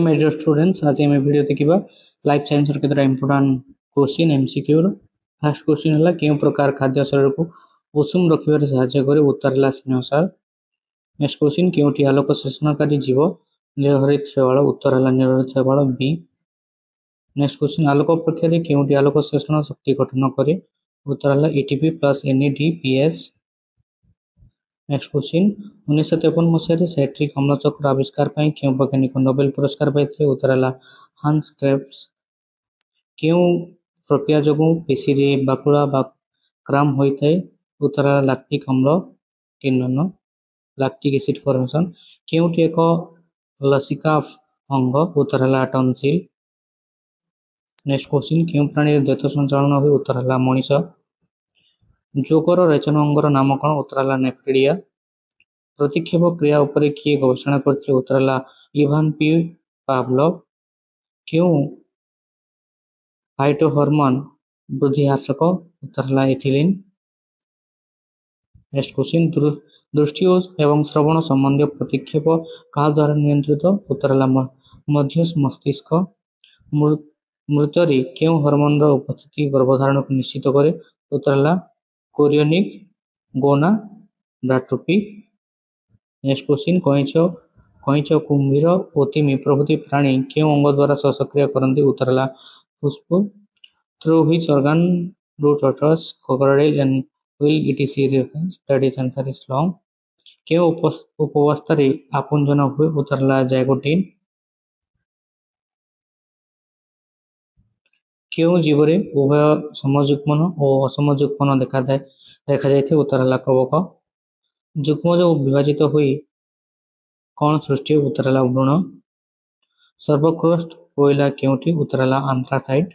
My dear students, आज ଆମେ ଭିडिଓ ଦେଖିବା ଲାଇଫ ସାଇନ୍ସର କେତେଟା ଇମ୍ପୋର୍ଟାଣ୍ଟ କ୍ୱେଶ୍ଚିନ୍ MCQ ର। ଫାର୍ଷ୍ଟ କ୍ୱେଶ୍ଚିନ୍ ହେଲା କେଉଁ ପ୍ରକାର ଖାଦ୍ୟ ଶରୀରକୁ ଉଷୁମ ରଖିବାରେ ସାହାଯ୍ୟ କରେ? ଉତ୍ତର ହେଲା ସ୍ନେହସାର। ନେକ୍ସଟ କ୍ୱେଶ୍ଚିନ୍ କେଉଁଠି ଆଲୋକ ଶୋଷଣକାରୀ ଜୀବ ନିରହରିତ ଶୈବାଳ? ଉତ୍ତର ହେଲା ନିରହରିତ ଶୈବାଳ B। ନେକ୍ସଟ କ୍ୱେଶ୍ଚିନ୍ ଆଲୋକ ଅପେକ୍ଷାରେ କେଉଁଠି ଆଲୋକ ଶୋଷଣ ଶକ୍ତି ଗଠନ କରେ? ଉତ୍ତର ହେଲା ATP plus NADPH। Next question 1953 ମସିହାରେ ସାଇଟ୍ରିକ୍ ଅମ୍ଳ ଚକ୍ର ଆବିଷ୍କାର ପାଇଁ କେଉଁ ବୈଜ୍ଞାନିକ ନୋବେଲ ପୁରସ୍କାର ପାଇଥିଲେ? ଉତ୍ତର ହେଲା ହାନ୍ସ କ୍ରେବସ୍। କେଉଁ ପ୍ରକ୍ରିୟା ଯୋଗୁଁ ପେଶୀରେ ବାକୁଳା ବା କ୍ରାମ୍ପ ହୋଇଥାଏ? ଉତ୍ତର ହେଲା ଲାକ୍ଟିକ ଅମ୍ଳ କିଣ୍ୱନ ଲାକ୍ଟିକ ଏସିଡ୍ ଫର୍ମେସନ୍। କେଉଁଟି ଏକ ଲସିକା ଅଙ୍ଗ? ଉତ୍ତର ହେଲା ଟନସିଲ୍। ନେକ୍ସଟ କ୍ୱେଶ୍ଚିନ୍ କେଉଁ ପ୍ରାଣୀରେ ଦ୍ୱୈତ ସଞ୍ଚାଳନ ହୁଏ? ଉତ୍ତର ହେଲା ମଣିଷ। ଯୋଗର ରେଚନ ଅଙ୍ଗର ନାମ କ'ଣ? ଉତ୍ତର ହେଲା ନେଫ୍ରିଡ଼ିଆ। ପ୍ରତିକ୍ଷେପ କ୍ରିୟା ଉପରେ କିଏ ଗବେଷଣା କରିଥିଲେ? ଉତ୍ତର ହେଲା ଇଭାନ ପି ପାଭଲଭ। କେଉଁ ଫାଇଟୋହରମୋନ ବୃଦ୍ଧି ହ୍ରାସକ? ଉତ୍ତର ହେଲା ଏଥିଲିନ୍। ନେକ୍ସଟ କ୍ୱେଶ୍ଚିନ୍ ଦୃଷ୍ଟି ଏବଂ ଶ୍ରବଣ ସମ୍ବନ୍ଧୀୟ ପ୍ରତିକ୍ଷେପ କାହା ଦ୍ୱାରା ନିୟନ୍ତ୍ରିତ? ଉତ୍ତର ହେଲା ମଧ୍ୟ ମସ୍ତିଷ୍କ। ମୃତରେ କେଉଁ ହରମୋନର ଉପସ୍ଥିତି ଗର୍ଭଧାରଣକୁ ନିଶ୍ଚିତ କରେ? ଉତ୍ତର ହେଲା କୋରିଓନିକ୍ ଗୋନାଡୋଟ୍ରୋପି। ନେକ୍ସଟ କ୍ୱେଶ୍ଚିନ୍ କଇଁଛ କୁମ୍ଭୀର ଓ ତିମି ପ୍ରଭୃତି ପ୍ରାଣୀ କେଉଁ ଅଙ୍ଗ ଦ୍ୱାରା ଶ୍ୱାସକ୍ରିୟା କରନ୍ତି? ଉତ୍ତର ହେଲା ଫୁସ୍ଫୁସ। Through which organ do tortoise, crocodile and whale etc. That is answer is long. କେଉଁ ଉପାବସ୍ଥାରେ ଆପୁଞ୍ଜନ ହୁଏ? ଉତ୍ତର ହେଲା ଜାଇଗୋଟିନ୍। କେଉଁ ଜୀବରେ ଉଭୟ ସମଯୁଗ୍ମନ ଓ ଅସମଯୁଗ୍ମନ ଦେଖାଯାଇଥାଏ? ଉତ୍ତର ହେଲା କବକ। ଯୁଗ୍ମଜ ବିଭାଜିତ ହୋଇ କ'ଣ ସୃଷ୍ଟି ହୁଏ? ଉତ୍ତର ହେଲା ଭ୍ରୂଣ। ସର୍ବୋତ୍କୃଷ୍ଟ କୋଇଲା କେଉଁଠି? ଉତ୍ତର ହେଲା ଆନ୍ଥ୍ରାସାଇଟ୍।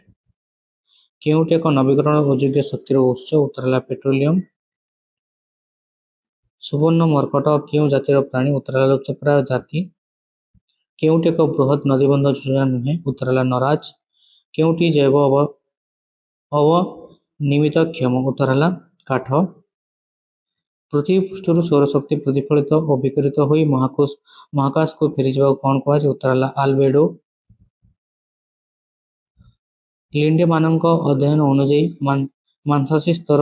କେଉଁଠି ଏକ ନବୀକରଣ ଯୋଗ୍ୟ ଶକ୍ତିର ଉତ୍ସ? ଉତ୍ତର ହେଲା ପେଟ୍ରୋଲିୟମ। ସୁବର୍ଣ୍ଣ ମର୍କଟ କେଉଁ ଜାତିର ପ୍ରାଣୀ? ଉତ୍ତର ହେଲା ଲୁପ୍ତପ୍ରାୟ ଜାତି। କେଉଁଠି ଏକ ବୃହତ୍ ନଦୀବନ୍ଧ ଯୋଜନା ନୁହେଁ? ଉତ୍ତର ହେଲା ନରାଜ। କେଉଁଠି ଜୈବ ଅବନିମିତକ୍ଷମ? ଉତ୍ତର ହେଲା କାଠ। ପୃଥିବୀ ପୃଷ୍ଠରୁ ସୌରଶକ୍ତି ପ୍ରତିଫଳିତ ଓ ବିକିରିତ ହୋଇ ମହାକାଶକୁ ଫେରିଯିବାକୁ କ'ଣ କୁହାଯାଏ? ଉତ୍ତର ହେଲା ଆଲବେଡୋ। ଲିଣ୍ଡେମାନଙ୍କ ଅଧ୍ୟୟନ ଅନୁଯାୟୀ ମାଂସାଶୀ ସ୍ତର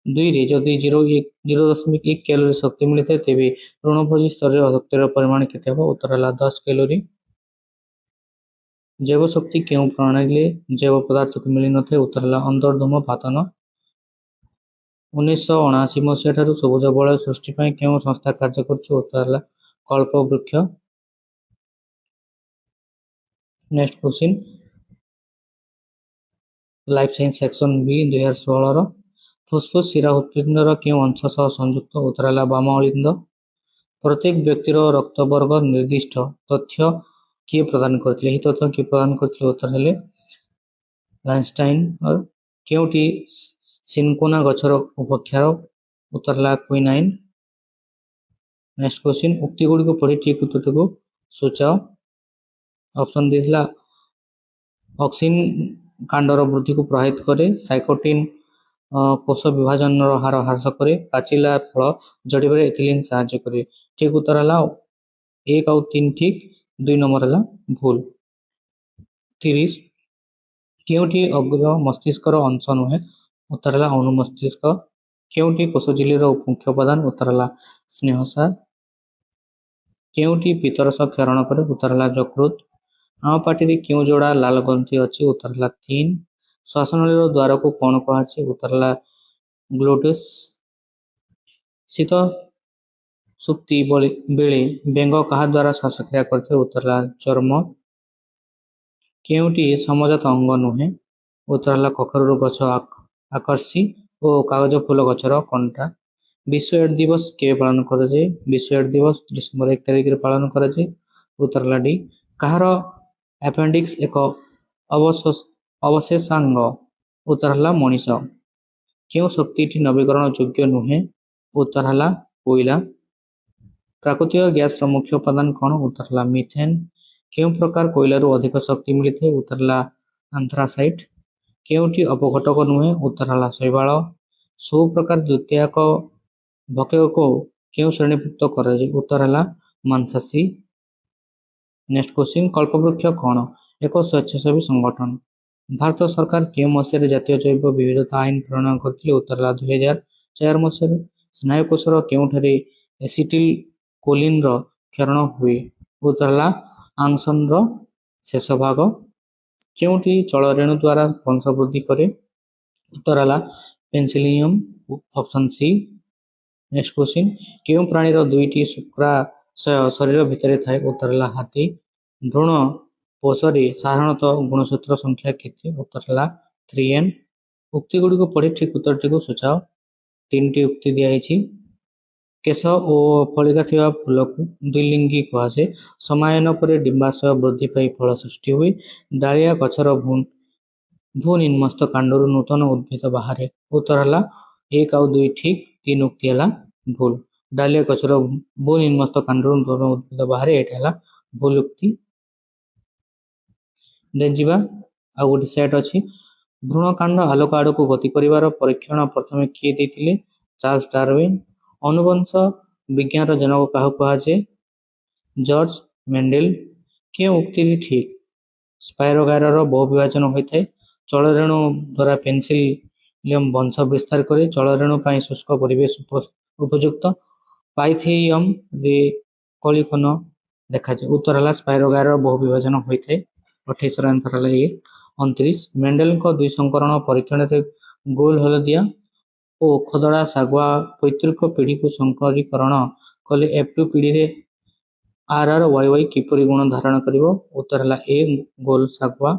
2ରେ ଯଦି 0.1 କ୍ୟାଲୋରି ଶକ୍ତି ମିଳିଥାଏ ତେବେ ତୃଣଭୋଜୀ ସ୍ତରରେ ଶକ୍ତିର ପରିମାଣ କେତେ ହେବ? ଉତ୍ତର ହେଲା 10 କ୍ୟାଲୋରି। ଜୈବ ଶକ୍ତି କେଉଁ ପ୍ରଣାଳୀରେ ଜୈବ ପଦାର୍ଥକୁ ମିଳିନଥାଏ? ଉତ୍ତର ହେଲା ଅନ୍ତର୍ଧୂମ ପାତନ। 1979 ମସିହା ଠାରୁ ସବୁଜ ବଳୟ ସୃଷ୍ଟି ପାଇଁ କେଉଁ ସଂସ୍ଥା କାର୍ଯ୍ୟ କରୁଛି? ଉତ୍ତର ହେଲା କଳ୍ପବୃକ୍ଷ। Next question life science section B 2016ର ଫୁସଫୁସ ଶିରା ହୃତ୍ପିଣ୍ଡର କେଉଁ ଅଂଶ ସହ ସଂଯୁକ୍ତ? ଉତ୍ତର ହେଲା ବାମ ଅଳିନ୍ଦ। ପ୍ରତ୍ୟେକ ବ୍ୟକ୍ତିର ରକ୍ତବର୍ଗ ନିର୍ଦ୍ଦିଷ୍ଟ ତଥ୍ୟ କିଏ ପ୍ରଦାନ କରିଥିଲେ? ଏହି ତଥ୍ୟ କିଏ ପ୍ରଦାନ କରିଥିଲେ? ଉତ୍ତର ହେଲେ ଲାଇନଷ୍ଟାଇନର। କେଉଁଟି ସିନକୋନା ଗଛର ଉପକ୍ଷାର? ଉତ୍ତର ହେଲା କ୍ୱିନାଇନ୍। ନେକ୍ସଟ କ୍ୱେଶ୍ଚିନ୍ ଉକ୍ତି ଗୁଡ଼ିକୁ ପଢ଼ି ଠିକ ଉତ୍ତରଟିକୁ ସୂଚାଅ। ଅପସନ ଦେଇଥିଲା ଅକ୍ସିନ କାଣ୍ଡର ବୃଦ୍ଧିକୁ ପ୍ରଭାବିତ କରେ, ସାଇଟୋକିନ କୋଷ ବିଭାଜନର ହାର ହ୍ରାସ କରେ, ପାଚିଲା ଫଳ ଝଡ଼ିବାରେ ଏଥିଲିନ୍ ସାହାଯ୍ୟ କରେ। ଠିକ ଉତ୍ତର ହେଲା 1 ଆଉ 3 ଠିକ, 2 ନମ୍ବର ହେଲା ଭୁଲ। 30 କେଉଁଠି ଅଗ୍ର ମସ୍ତିଷ୍କର ଅଂଶ ନୁହେଁ? ଉତ୍ତର ହେଲା ଅନୁମସ୍ତିଷ୍କ। କେଉଁଠି କୋଷଝିଲ୍ଲିର ମୁଖ୍ୟ ଉପାଦାନ? ଉତ୍ତର ହେଲା ସ୍ନେହସାର। କେଉଁଠି ପିତ୍ତରସ କ୍ଷରଣ କରେ? ଉତ୍ତର ହେଲା ଯକୃତ। ଆମ ପାଟିରେ କେଉଁ ଯୋଡ଼ା ଲାଲ ଗ୍ରନ୍ଥି ଅଛି? ଉତ୍ତର ହେଲା 3। ଶ୍ୱାସନଳୀର ଦ୍ୱାରକୁ କ'ଣ କୁହାଯାଏ? ଉତ୍ତର ହେଲା ଗ୍ଲୋଟସ୍। ଶୀତ ସୁପ୍ତି ବେଳେ ବେଙ୍ଗ କାହା ଦ୍ୱାରା ଶ୍ୱାସକ୍ରିୟା କରିଥାଏ? ଉତ୍ତର ହେଲା ଚର୍ମ। କେଉଁଟି ସମଜାତ ଅଙ୍ଗ ନୁହେଁ? ଉତ୍ତର ହେଲା କଖାରୁ ଗଛ ଆକର୍ଷି ଓ କାଗଜ ଫୁଲ ଗଛର କଣ୍ଟା। ବିଶ୍ୱ ଏଡ୍ ଦିବସ କେବେ ପାଳନ କରାଯାଏ? ବିଶ୍ୱ ଏଡ୍ ଦିବସ ଡିସେମ୍ବର 1 ତାରିଖରେ ପାଳନ କରାଯାଏ। ଉତ୍ତର ହେଲା ଡି। କାହାର ଆପେଣ୍ଡିକ୍ସ ଏକ ଅବଶେଷାଙ୍ଗ? ଉତ୍ତର ହେଲା ମଣିଷ। କେଉଁ ଶକ୍ତିଟି ନବୀକରଣ ଯୋଗ୍ୟ ନୁହେଁ? ଉତ୍ତର ହେଲା କୋଇଲା। ପ୍ରାକୃତିକ ଗ୍ୟାସର ମୁଖ୍ୟ ଉପାଦାନ କ'ଣ? ଉତ୍ତର ହେଲା ମିଥେନ୍। କେଉଁ ପ୍ରକାର କୋଇଲାରୁ ଅଧିକ ଶକ୍ତି ମିଳିଥାଏ? ଉତ୍ତର ହେଲା ଆନ୍ଥ୍ରାସାଇଟ୍। କେଉଁଟି ଅପଘଟକ ନୁହେଁ? ଉତ୍ତର ହେଲା ଶୈବାଳ। ସବୁ ପ୍ରକାର ଦ୍ୱିତୀୟକ ଭକ୍ଷକକୁ କେଉଁ ଶ୍ରେଣୀଭୁକ୍ତ କରାଯାଏ? ଉତ୍ତର ହେଲା ମାଂସାଶୀ। नेक्स्ट क्वेश्चन कल्पवृक्ष कौन एक स्वेच्छासेवी संगठन भारत सरकार केउं मसीहारे जातीय जैव विविधता आईन प्रणयन करथिले उत्तर ହେଲା 2004 मसीहारे स्नायुकोशर केउंठारे एसिटिल कोलिन ର କ୍ଷରଣ ହୁଏ उत्तर ହେଲା आंसन ର शेष भाग केउंठी चलरेणु द्वारा वंशवृद्धि करे उत्तर ହେଲା penicillium option C next question केउं प्राणीर दुईटी शुक्राशय शरीर भितर थाए उत्तर ହେଲା हाथी भ्रूण कोशरे साधारणतः गुणसूत्र संख्या केते उत्तर ହେଲା 3n उक्ति गुड़िक पढ़ी ठीक उत्तरटी को सुझाओ तीनटी उक्ति दिखाई केश ओ फलिका थिबा फूलकु द्विलिंगी कुहासे समायन पर डिंबाशय वृद्धि पाई फल सृष्टि हुए डालिया गछर भूनिम्नस्थ कांडरू नूतन उद्भिद बाहर उत्तर है 1 और 2 ठीक 3 उक्ति है भूल डालिया गछर भूनिम्नस्थ कांडरू नूतन उद्भिद बाहर एटा भूल उक्ति देन जीवा आ गोटे सेट अछि भ्रूणकांड आलोक आड़ को गति करिवार परीक्षण प्रथमे किए देथिले चार्ल्स डार्विन अनुवंश विज्ञान जनक क्या कहुए जॉर्ज मेंडेल के उक्ति ठीक स्पायरोगायर बहु विभाजन होता है चलरेणु द्वारा पेनिसिलियम वंश विस्तार करे चलरेणु शुष्क परिवेश उपयुक्त पाइथियम रे कलिकोन देखा जाए उत्तर है स्पायरोगायर बहु विभाजन होता है 28 आंसर है 29 मेंडेल दुई संकरण परीक्षण गोल हलदिया और खदड़ा सागुआ पैतृक पीढ़ी को संकरीकरण कले F2 पीढ़ी रे RRYY किपरि गुण धारण करिवो उत्तर है ए गोल सागुआ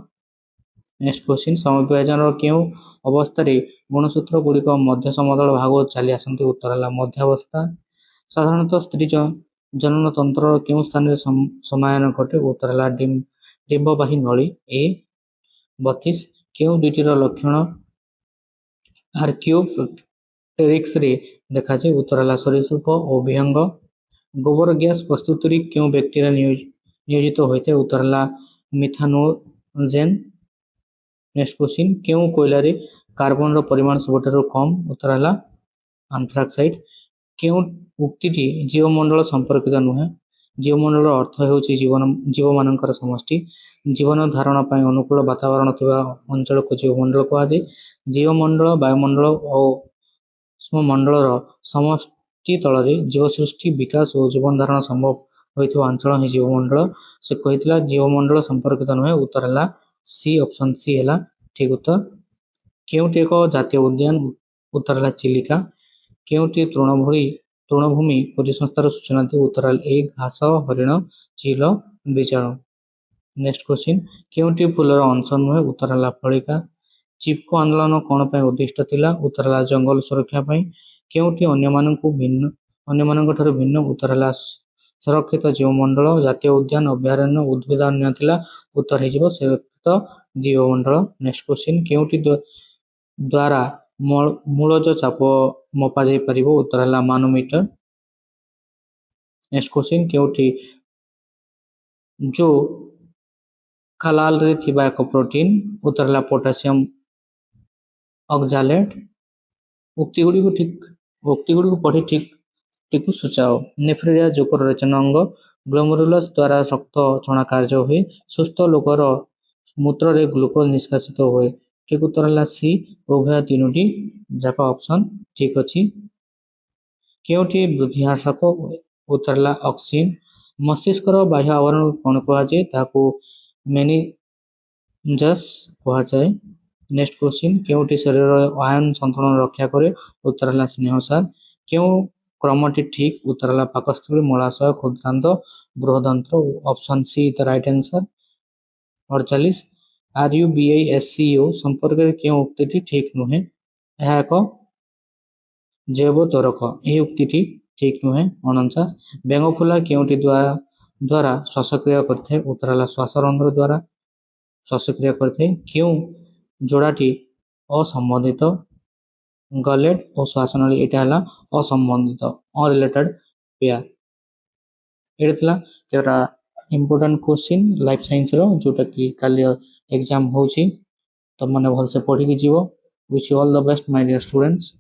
नेक्स्ट क्वेश्चन समविभाजन केउ अवस्था रे गुणसूत्र गुड़िक मध्य समतल भाग चली आसती उत्तर है मध्यावस्था साधारणतः स्त्री जनन तंत्र केउ स्थान रे समायन घटे उत्तर है डिंबवाही नली ए 32 केउ दुईटीर लक्षण आर्कियोप्टेरिक्स रे देखा जाए उत्तर है सरीसृप और विहंग गोबर गैस प्रस्तुति क्यों बैक्टीरिया नियोजित होते उत्तर है मिथानोजेन नेक्स्ट क्वेश्चन क्यों कोयला रे कार्बन रो परिमाण सबठारु कम उत्तर है आंथ्राक्साइड क्यों उक्तिटी जीवमंडल संपर्कित नुहे जीवमंडल अर्थ होउछि जीव मानकर समष्टि जीवन धारण पर अनुकूल वातावरण थिबा अंचल को जीवमंडल कहा जाए जीवमंडल वायुमंडल और उष्ममंडल समष्टि तल जीव सृष्टि विकास और जीवन धारण संभव होइथिबा अंचल ही जीवमंडल से कहितला जीवमंडल संपर्कित नुहे उत्तर है सी ऑप्शन सी है ठीक उत्तर केउटी एक जातीय उद्यान उत्तर है चिलिका केउटी तृणभूमि परिसंस्थार सूचना दी उत्तर है घास हरिण चील बीजाणु नेक्स्ट क्वेश्चन केउटी फूलर अंश नुहे उत्तर है फलिका चिपको आंदोलन कौन पर उद्दिष्ट थिला उत्तर है जंगल सुरक्षा पाई केउटी अन्य भिन्न उत्तर है संरक्षित जीवमंडल जातीय उद्यान अभयारण्य उद्भिद अन्य थिला उत्तर हो संरक्षित जीवमंडल नेक्स्ट क्वेश्चन केउटी द्वारा मूलज चाप मपा जाई परिबो उत्तर है मानोमीटर नेक्स्ट क्वेश्चन केउटी जो खलाल रे थिबा एक प्रोटीन उत्तर है पोटासियम ऑक्जालेट उक्ति गुड़ी को पढ़ी ठीक सूचाओ नेफ्रेरिया जोकर रचना अंग ग्लोमेरुलस द्वारा रक्त छणा कार्य हुए सुस्थ लोकर मूत्र रे ग्लूकोज निष्कासित हुए ठीक उत्तर है सी उभय तीनोटी जाक ऑप्शन ठीक अछि केउटी वृद्धि हासक उत्तर है ऑक्सिन मस्तिष्कर बाह्य आवरण कौन कहा जाए ताको मेनिंजस कहा जाए नेक्स्ट क्वेश्चन केउटी शरीर आयन संतुलन रक्षा करे उत्तर है स्नेहसार क्यों क्रमटी ठीक उत्तर है पाकस्थली मलाशय क्षुद्रांत बृहदंत्र option C the right answer 48 RUBISCO संपर्क में क्यों उक्ति ठीक नुहे यह एक जैव त्वरक यह उक्ति ठीक नुहे 49 बेंगफुला केउटी द्वारा श्वासक्रिया करते उत्तर है श्वासरंध्र द्वारा श्वासक्रिया करते क्यों जोड़ाटी असंबंधित गलेट और श्वासनली यहाँ असंबंधित अनरिलेटेड पेयर ये इम्पोर्टेंट क्वेश्चन लाइफ साइंस रो जोटा कि काली एग्जाम होची तो मैंने भल से पढ़ी जीव wish you all the best my dear students.